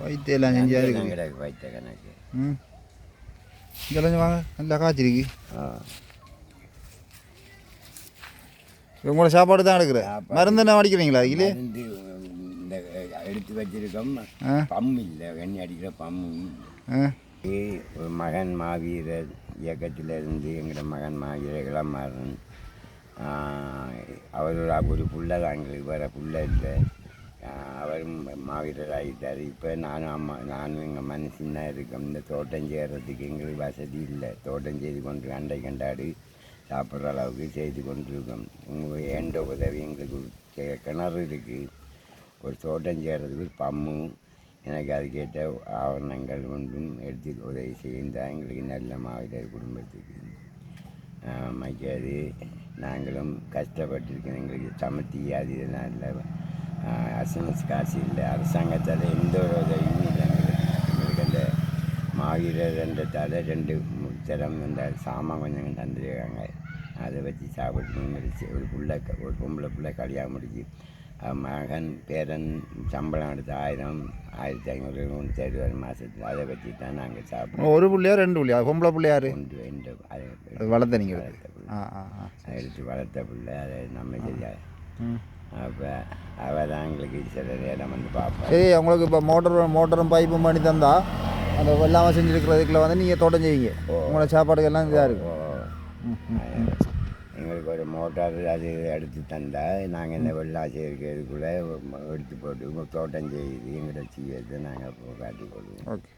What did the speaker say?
வைத்தியெல்லாம் செஞ்சா இருக்கு கிடக்கு வைத்த கணக்கு. ம் இங்கே வாங்க நல்லா காய்ச்சிருக்கு. உங்களோட சாப்பாடு தான் எடுக்கிற மருந்து என்ன அடிக்கிறீங்களா இதுல மருந்து இந்த எடுத்து வச்சிருக்கோம். பம் இல்லை, எண்ணெய் அடிக்கிற பம்மும். ஒரு மகன் மாவீரர் இயக்கத்திலிருந்து எங்களோட மகன் மாவீரர் இளமாறன், அவரோட ஒரு புள்ள தான், எங்களுக்கு வேறு புள்ள இல்லை. அவரும் மாவீரர் ஆகிட்டார். இப்போ நானும் எங்கள் மனுஷன்னா இருக்கோம். இந்த தோட்டம் செய்கிறதுக்கு எங்களுக்கு வசதி இல்லை. தோட்டம் செய்து கொண்டு அண்டை கண்டாடு சாப்பிட்ற அளவுக்கு செய்து கொண்டிருக்கோம். உங்கள் ஏண்ட உதவி எங்களுக்கு கிணறு இருக்குது. ஒரு தோட்டம் செய்கிறதுக்கு பம்மும் எனக்கு அதுக்கேற்ற ஆவணங்கள் ஒன்றும் எடுத்து உதவி செய்தால் எங்களுக்கு நல்ல மாவீரர் குடும்பத்துக்கு மைக்காது. நாங்களும் கஷ்டப்பட்டுருக்கோம். எங்களுக்கு சமத்தி அது இதெல்லாம் இல்லை, அசனஸ் காசு இல்லை, அரசாங்கத்தால் எந்த ஒரு உதவியும் இல்லை. எங்களுக்கு அந்த மாவீரர் என்றதால் 2 தரம் அந்த சாமான் கொஞ்சம் தந்துருக்காங்க. அதை வச்சு சாப்பிட்டு முடிச்சு ஒரு பொம்பளை பிள்ளை கல்யாணம் முடிச்சு மகன் பேரன் சம்பளம் எடுத்து 1000-1500 தருவார் மாதத்தில். அதை வச்சு தான் நாங்கள் சாப்பிடுவோம். ஒரு பிள்ளையா 2 பிள்ளையா? பொம்பளை பிள்ளையாரு? 2 அதை வளர்த்த நீங்கள் எடுத்து வளர்த்த பிள்ளை. அதை நம்ம செய்ய அப்போ அவள் தான் எங்களுக்கு சில நேரம் வந்து பார்ப்போம். சரி, அவங்களுக்கு இப்போ மோட்டரும் பைப்பும் பண்ணி தந்தா அந்த வெள்ளாமல் செஞ்சுருக்கிறதுக்குள்ள வந்து நீங்கள் தோட்டம் செய்வீங்க. உங்களோட சாப்பாடுகள்லாம் இதாக இருக்கும். எங்களுக்கு ஒரு மோட்டார் அது எடுத்து தந்தால் நாங்கள் இந்த வெள்ளாசி இருக்கிறதுக்குள்ளே எடுத்து போட்டு தோட்டம் செய்து எங்களோட செய்யறது நாங்கள் காட்டி கொள்வோம். ஓகே.